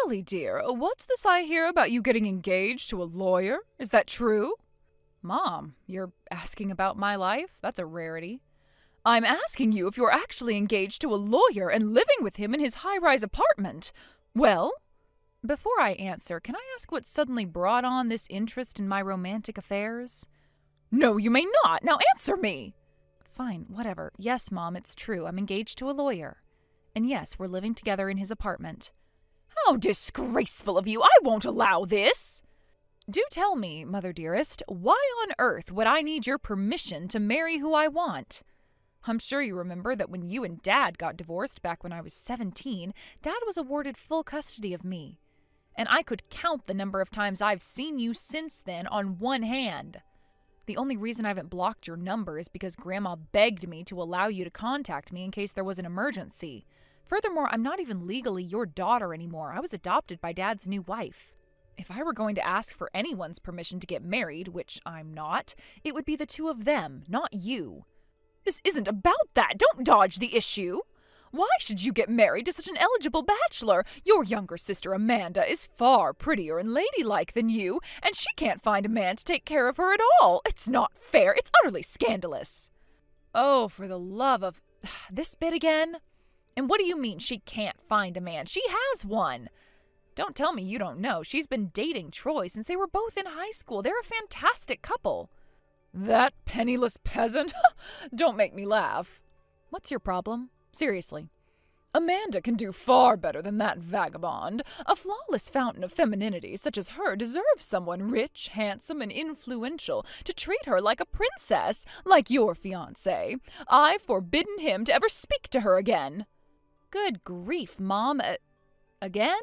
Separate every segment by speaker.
Speaker 1: Kelly, dear, what's this I hear about you getting engaged to a lawyer? Is that true? Mom, you're asking about my life? That's a rarity. I'm asking you if you're actually engaged to a lawyer and living with him in his high-rise apartment. Well? Before I answer, can I ask what suddenly brought on this interest in my romantic affairs? No, you may not. Now answer me. Fine, whatever. Yes, Mom, it's true. I'm engaged to a lawyer. And yes, we're living together in his apartment. How disgraceful of you! I won't allow this! Do tell me, Mother dearest, why on earth would I need your permission to marry who I want? I'm sure you remember that when you and Dad got divorced back when I was 17, Dad was awarded full custody of me. And I could count the number of times I've seen you since then on one hand. The only reason I haven't blocked your number is because Grandma begged me to allow you to contact me in case there was an emergency. Furthermore, I'm not even legally your daughter anymore. I was adopted by Dad's new wife. If I were going to ask for anyone's permission to get married, which I'm not, it would be the two of them, not you. This isn't about that. Don't dodge the issue. Why should you get married to such an eligible bachelor? Your younger sister Amanda is far prettier and ladylike than you, and she can't find a man to take care of her at all. It's not fair. It's utterly scandalous. Oh, for the love of... this bit again? And what do you mean she can't find a man? She has one. Don't tell me you don't know. She's been dating Troy since they were both in high school. They're a fantastic couple. That penniless peasant? Don't make me laugh. What's your problem? Seriously. Amanda can do far better than that vagabond. A flawless fountain of femininity such as her deserves someone rich, handsome, and influential to treat her like a princess, like your fiancé. I've forbidden him to ever speak to her again. Good grief, Mom. Again?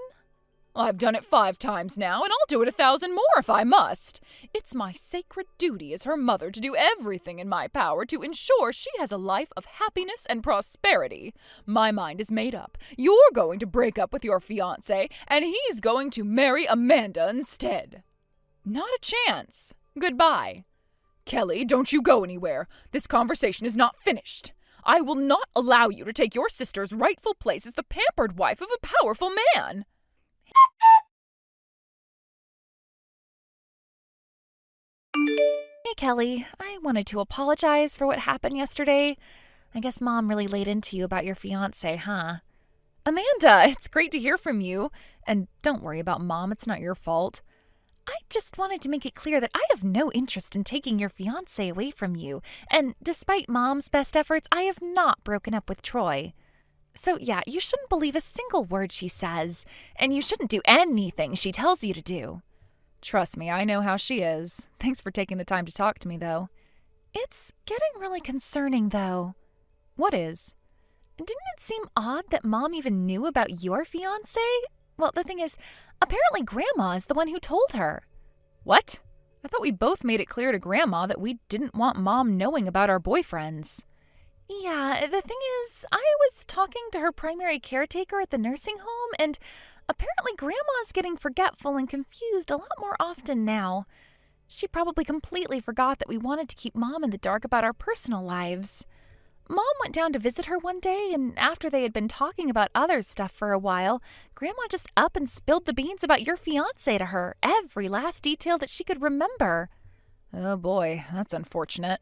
Speaker 1: I've done it 5 times now, and I'll do it 1,000 more if I must. It's my sacred duty as her mother to do everything in my power to ensure she has a life of happiness and prosperity. My mind is made up. You're going to break up with your fiancé, and he's going to marry Amanda instead. Not a chance. Goodbye. Kelly, don't you go anywhere. This conversation is not finished. I will not allow you to take your sister's rightful place as the pampered wife of a powerful man.
Speaker 2: Hey, Kelly. I wanted to apologize for what happened yesterday. I guess Mom really laid into you about your fiancé, huh?
Speaker 1: Amanda, it's great to hear from you. And don't worry about Mom, it's not your fault.
Speaker 2: I just wanted to make it clear that I have no interest in taking your fiancé away from you. And despite Mom's best efforts, I have not broken up with Troy. So yeah, you shouldn't believe a single word she says. And you shouldn't do anything she tells you to do.
Speaker 1: Trust me, I know how she is. Thanks for taking the time to talk to me, though.
Speaker 2: It's getting really concerning, though.
Speaker 1: What is?
Speaker 2: Didn't it seem odd that Mom even knew about your fiancé? Well, the thing is, apparently Grandma is the one who told her.
Speaker 1: What? I thought we both made it clear to Grandma that we didn't want Mom knowing about our boyfriends.
Speaker 2: Yeah, the thing is, I was talking to her primary caretaker at the nursing home, and apparently Grandma's getting forgetful and confused a lot more often now. She probably completely forgot that we wanted to keep Mom in the dark about our personal lives. Mom went down to visit her one day, and after they had been talking about other stuff for a while, Grandma just up and spilled the beans about your fiancé to her, every last detail that she could remember.
Speaker 1: Oh boy, that's unfortunate.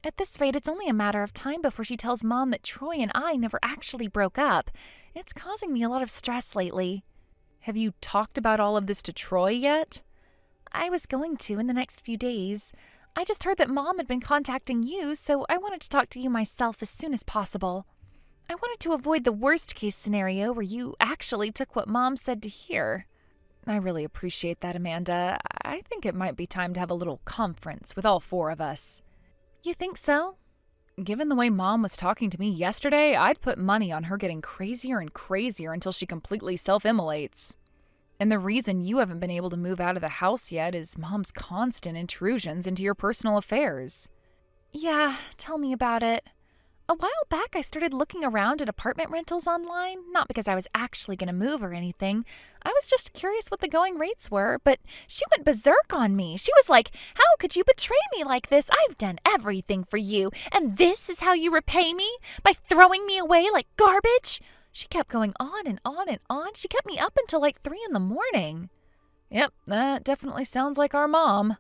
Speaker 2: At this rate, it's only a matter of time before she tells Mom that Troy and I never actually broke up. It's causing me a lot of stress lately.
Speaker 1: Have you talked about all of this to Troy yet?
Speaker 2: I was going to in the next few days. I just heard that Mom had been contacting you, so I wanted to talk to you myself as soon as possible. I wanted to avoid the worst-case scenario where you actually took what Mom said to hear.
Speaker 1: I really appreciate that, Amanda. I think it might be time to have a little conference with all 4 of us.
Speaker 2: You think so?
Speaker 1: Given the way Mom was talking to me yesterday, I'd put money on her getting crazier and crazier until she completely self-immolates. And the reason you haven't been able to move out of the house yet is Mom's constant intrusions into your personal affairs.
Speaker 2: Yeah, tell me about it. A while back, I started looking around at apartment rentals online, not because I was actually going to move or anything. I was just curious what the going rates were, but she went berserk on me. She was like, "How could you betray me like this? I've done everything for you, and this is how you repay me? By throwing me away like garbage?" She kept going on and on and on. She kept me up until like 3 in the morning.
Speaker 1: Yep, that definitely sounds like our mom.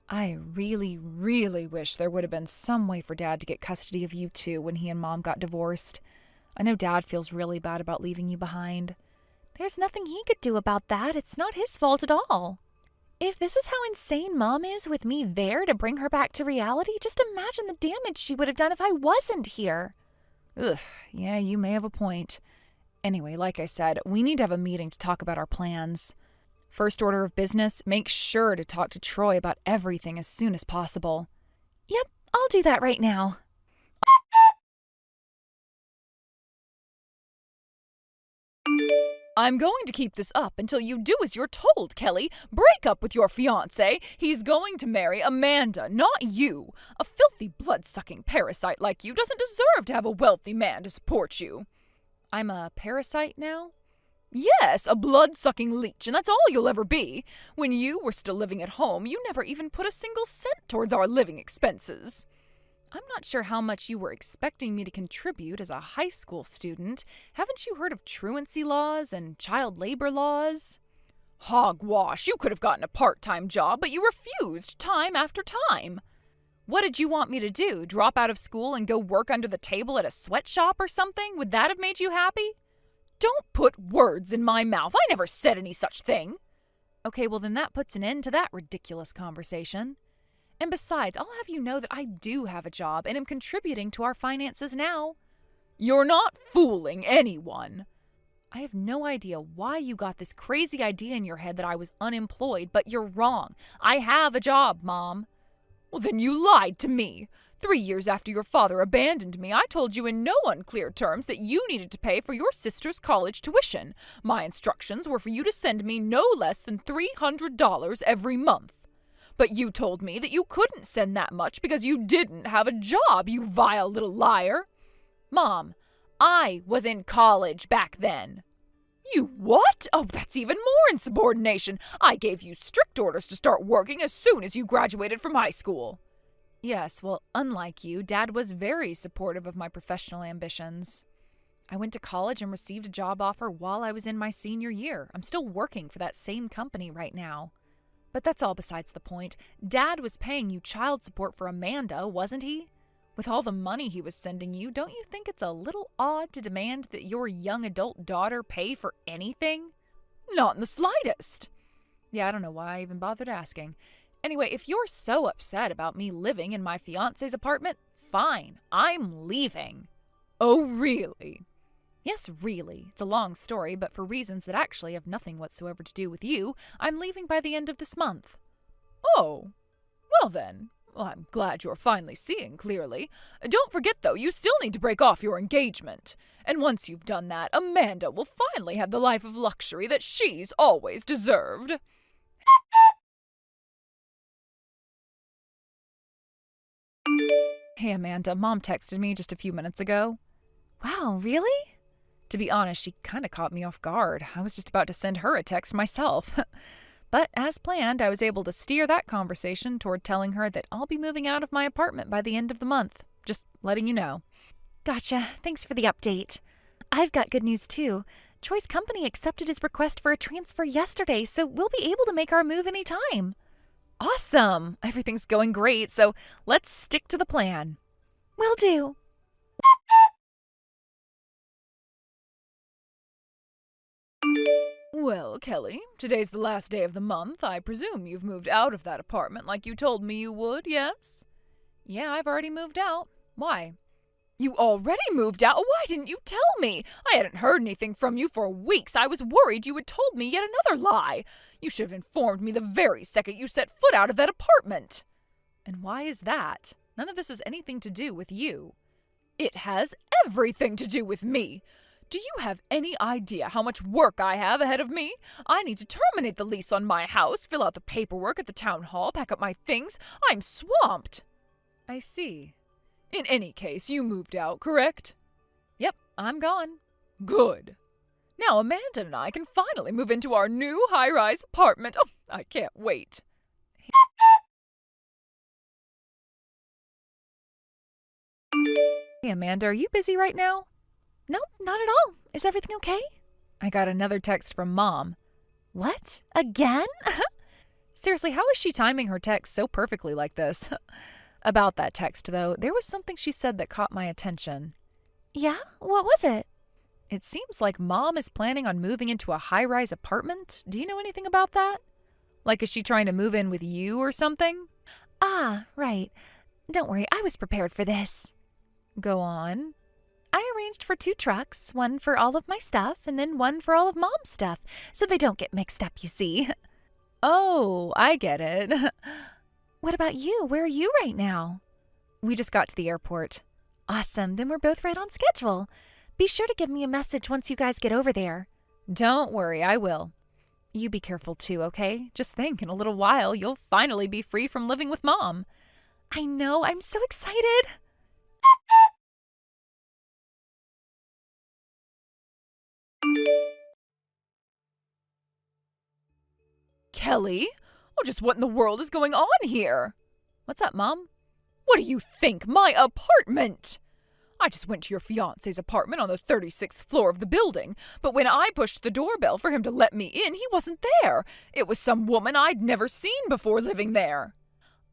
Speaker 1: I really, really wish there would have been some way for Dad to get custody of you two when he and Mom got divorced. I know Dad feels really bad about leaving you behind.
Speaker 2: There's nothing he could do about that. It's not his fault at all. If this is how insane Mom is with me there to bring her back to reality, just imagine the damage she would have done if I wasn't here.
Speaker 1: Ugh, yeah, you may have a point. Anyway, like I said, we need to have a meeting to talk about our plans. First order of business, make sure to talk to Troy about everything as soon as possible.
Speaker 2: Yep, I'll do that right now.
Speaker 1: I'm going to keep this up until you do as you're told, Kelly. Break up with your fiancé. He's going to marry Amanda, not you. A filthy blood-sucking parasite like you doesn't deserve to have a wealthy man to support you. I'm a parasite now? Yes, a blood-sucking leech, and that's all you'll ever be. When you were still living at home, you never even put a single cent towards our living expenses. I'm not sure how much you were expecting me to contribute as a high school student. Haven't you heard of truancy laws and child labor laws? Hogwash! You could have gotten a part-time job, but you refused time after time. What did you want me to do? Drop out of school and go work under the table at a sweatshop or something? Would that have made you happy? Don't put words in my mouth. I never said any such thing. Okay, well then that puts an end to that ridiculous conversation. And besides, I'll have you know that I do have a job and am contributing to our finances now. You're not fooling anyone. I have no idea why you got this crazy idea in your head that I was unemployed, but you're wrong. I have a job, Mom. Well, then you lied to me. 3 years after your father abandoned me, I told you in no unclear terms that you needed to pay for your sister's college tuition. My instructions were for you to send me no less than $300 every month. But you told me that you couldn't send that much because you didn't have a job, you vile little liar. Mom, I was in college back then. You what? Oh, that's even more insubordination. I gave you strict orders to start working as soon as you graduated from high school. Yes, well, unlike you, Dad was very supportive of my professional ambitions. I went to college and received a job offer while I was in my senior year. I'm still working for that same company right now. But that's all besides the point. Dad was paying you child support for Amanda, wasn't he? With all the money he was sending you, don't you think it's a little odd to demand that your young adult daughter pay for anything? Not in the slightest. Yeah, I don't know why I even bothered asking. Anyway, if you're so upset about me living in my fiancé's apartment, fine, I'm leaving. Oh, really? Yes, really. It's a long story, but for reasons that actually have nothing whatsoever to do with you, I'm leaving by the end of this month. Oh, well then. Well, I'm glad you're finally seeing clearly. Don't forget, though, you still need to break off your engagement. And once you've done that, Amanda will finally have the life of luxury that she's always deserved. Hey, Amanda, Mom texted me just a few minutes ago.
Speaker 2: Wow, really?
Speaker 1: To be honest, she kind of caught me off guard. I was just about to send her a text myself. But as planned, I was able to steer that conversation toward telling her that I'll be moving out of my apartment by the end of the month. Just letting you know.
Speaker 2: Gotcha. Thanks for the update. I've got good news, too. Troy's company accepted his request for a transfer yesterday, so we'll be able to make our move anytime.
Speaker 1: Awesome! Everything's going great, so let's stick to the plan.
Speaker 2: Will do.
Speaker 1: Well, Kelly, today's the last day of the month. I presume you've moved out of that apartment like you told me you would, yes? Yeah, I've already moved out. Why? You already moved out? Why didn't you tell me? I hadn't heard anything from you for weeks. I was worried you had told me yet another lie. You should have informed me the very second you set foot out of that apartment. And why is that? None of this has anything to do with you. It has everything to do with me. Do you have any idea how much work I have ahead of me? I need to terminate the lease on my house, fill out the paperwork at the town hall, pack up my things. I'm swamped. I see. In any case, you moved out, correct? Yep, I'm gone. Good. Now Amanda and I can finally move into our new high-rise apartment. Oh, I can't wait. Hey, Amanda, are you busy right now?
Speaker 2: Nope, not at all. Is everything okay?
Speaker 1: I got another text from Mom.
Speaker 2: What? Again?
Speaker 1: Seriously, how is she timing her text so perfectly like this? About that text, though, there was something she said that caught my attention.
Speaker 2: Yeah? What was it?
Speaker 1: It seems like Mom is planning on moving into a high-rise apartment. Do you know anything about that? Like, is she trying to move in with you or something?
Speaker 2: Ah, right. Don't worry, I was prepared for this.
Speaker 1: Go on.
Speaker 2: I arranged for 2 trucks, one for all of my stuff and then one for all of Mom's stuff, so they don't get mixed up, you see.
Speaker 1: Oh, I get it.
Speaker 2: What about you? Where are you right now?
Speaker 1: We just got to the airport.
Speaker 2: Awesome, then we're both right on schedule. Be sure to give me a message once you guys get over there.
Speaker 1: Don't worry, I will. You be careful too, okay? Just think, in a little while, you'll finally be free from living with Mom.
Speaker 2: I know, I'm so excited.
Speaker 1: Kelly? Oh, just what in the world is going on here? What's up, Mom? What do you think? My apartment! I just went to your fiancé's apartment on the 36th floor of the building, but when I pushed the doorbell for him to let me in, he wasn't there. It was some woman I'd never seen before living there.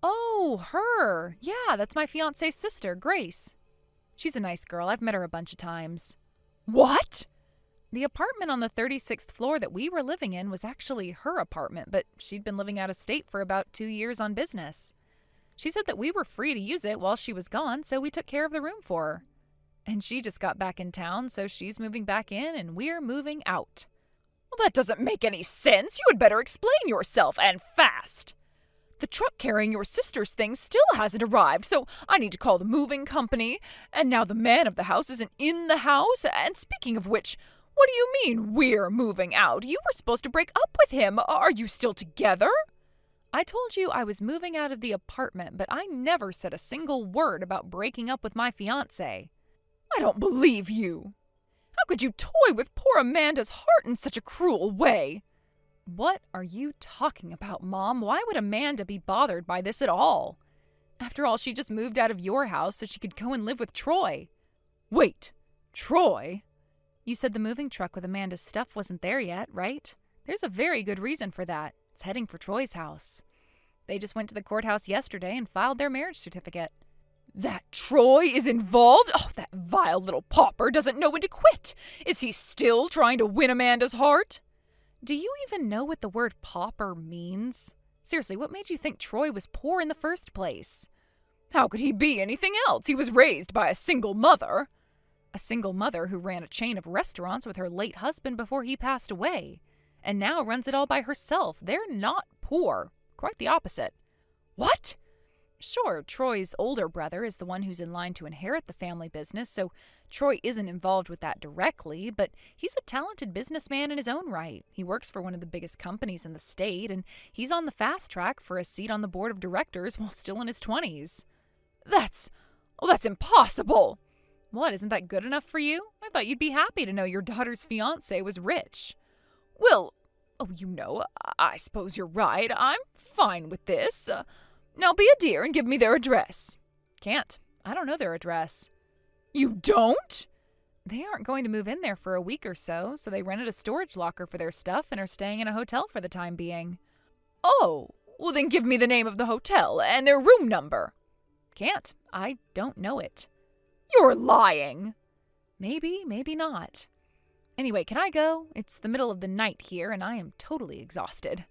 Speaker 1: Oh, her. Yeah, that's my fiancé's sister, Grace. She's a nice girl. I've met her a bunch of times. What? The apartment on the 36th floor that we were living in was actually her apartment, but she'd been living out of state for about 2 years on business. She said that we were free to use it while she was gone, so we took care of the room for her. And she just got back in town, so she's moving back in and we're moving out. Well, that doesn't make any sense. You had better explain yourself, and fast. The truck carrying your sister's things still hasn't arrived, so I need to call the moving company. And now the man of the house isn't in the house. And speaking of which, what do you mean we're moving out? You were supposed to break up with him. Are you still together? I told you I was moving out of the apartment, but I never said a single word about breaking up with my fiancé. I don't believe you. How could you toy with poor Amanda's heart in such a cruel way? What are you talking about, Mom? Why would Amanda be bothered by this at all? After all, she just moved out of your house so she could go and live with Troy. Wait, Troy? You said the moving truck with Amanda's stuff wasn't there yet, right? There's a very good reason for that. It's heading for Troy's house. They just went to the courthouse yesterday and filed their marriage certificate. That Troy is involved? Oh, that vile little pauper doesn't know when to quit. Is he still trying to win Amanda's heart? Do you even know what the word pauper means? Seriously, what made you think Troy was poor in the first place? How could he be anything else? He was raised by a single mother. A single mother who ran a chain of restaurants with her late husband before he passed away, and now runs it all by herself. They're not poor. Quite the opposite. What? Sure, Troy's older brother is the one who's in line to inherit the family business, so Troy isn't involved with that directly, but he's a talented businessman in his own right. He works for one of the biggest companies in the state, and he's on the fast track for a seat on the board of directors while still in his 20s. That's impossible! What, isn't that good enough for you? I thought you'd be happy to know your daughter's fiancé was rich. Well, I suppose you're right. I'm fine with this. Now be a dear and give me their address. Can't. I don't know their address. You don't? They aren't going to move in there for a week or so they rented a storage locker for their stuff and are staying in a hotel for the time being. Oh, well then give me the name of the hotel and their room number. Can't. I don't know it. You're lying. Maybe, maybe not. Anyway, can I go? It's the middle of the night here and I am totally exhausted.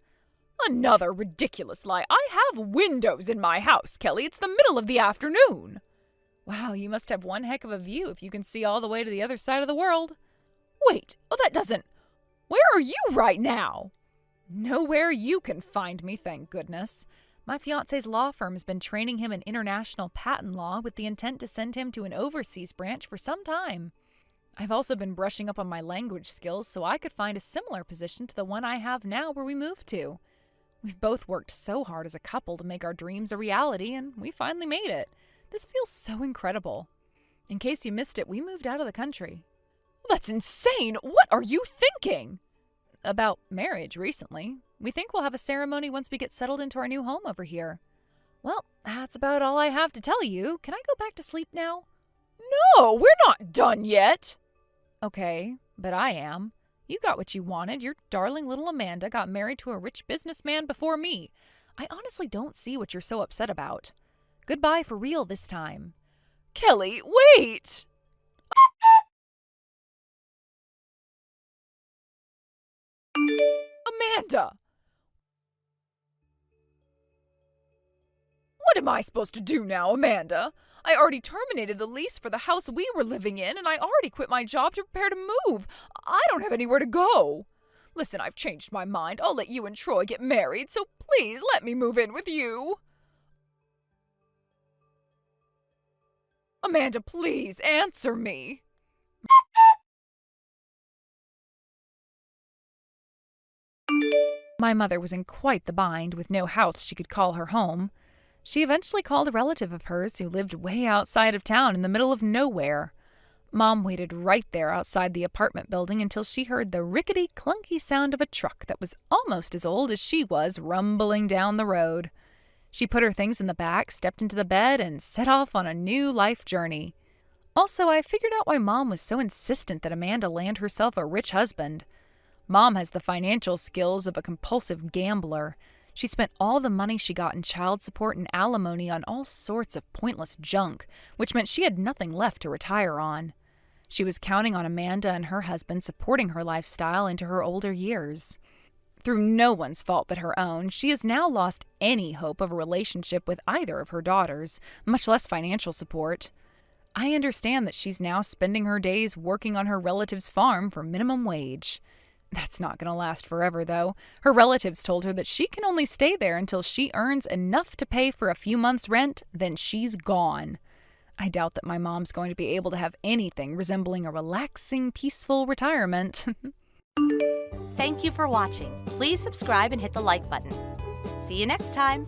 Speaker 1: Another ridiculous lie. I have windows in my house, Kelly. It's the middle of the afternoon. Wow, you must have one heck of a view if you can see all the way to the other side of the world. Wait, that doesn't... Where are you right now? Nowhere you can find me, thank goodness. My fiancé's law firm has been training him in international patent law with the intent to send him to an overseas branch for some time. I've also been brushing up on my language skills so I could find a similar position to the one I have now where we moved to. We've both worked so hard as a couple to make our dreams a reality, and we finally made it. This feels so incredible. In case you missed it, we moved out of the country. That's insane! What are you thinking? About marriage recently. We think we'll have a ceremony once we get settled into our new home over here. Well, that's about all I have to tell you. Can I go back to sleep now? No, we're not done yet. Okay, but I am. You got what you wanted. Your darling little Amanda got married to a rich businessman before me. I honestly don't see what you're so upset about. Goodbye for real this time. Kelly, wait! Amanda! What am I supposed to do now, Amanda? I already terminated the lease for the house we were living in, and I already quit my job to prepare to move. I don't have anywhere to go. Listen, I've changed my mind. I'll let you and Troy get married, so please let me move in with you. Amanda, please answer me. My mother was in quite the bind with no house she could call her home. She eventually called a relative of hers who lived way outside of town in the middle of nowhere. Mom waited right there outside the apartment building until she heard the rickety, clunky sound of a truck that was almost as old as she was rumbling down the road. She put her things in the back, stepped into the bed, and set off on a new life journey. Also, I figured out why Mom was so insistent that Amanda land herself a rich husband. Mom has the financial skills of a compulsive gambler. She spent all the money she got in child support and alimony on all sorts of pointless junk, which meant she had nothing left to retire on. She was counting on Amanda and her husband supporting her lifestyle into her older years. Through no one's fault but her own, she has now lost any hope of a relationship with either of her daughters, much less financial support. I understand that she's now spending her days working on her relative's farm for minimum wage. That's not going to last forever, though. Her relatives told her that she can only stay there until she earns enough to pay for a few months' rent, then she's gone. I doubt that my mom's going to be able to have anything resembling a relaxing, peaceful retirement.
Speaker 3: Thank you for watching. Please subscribe and hit the like button. See you next time.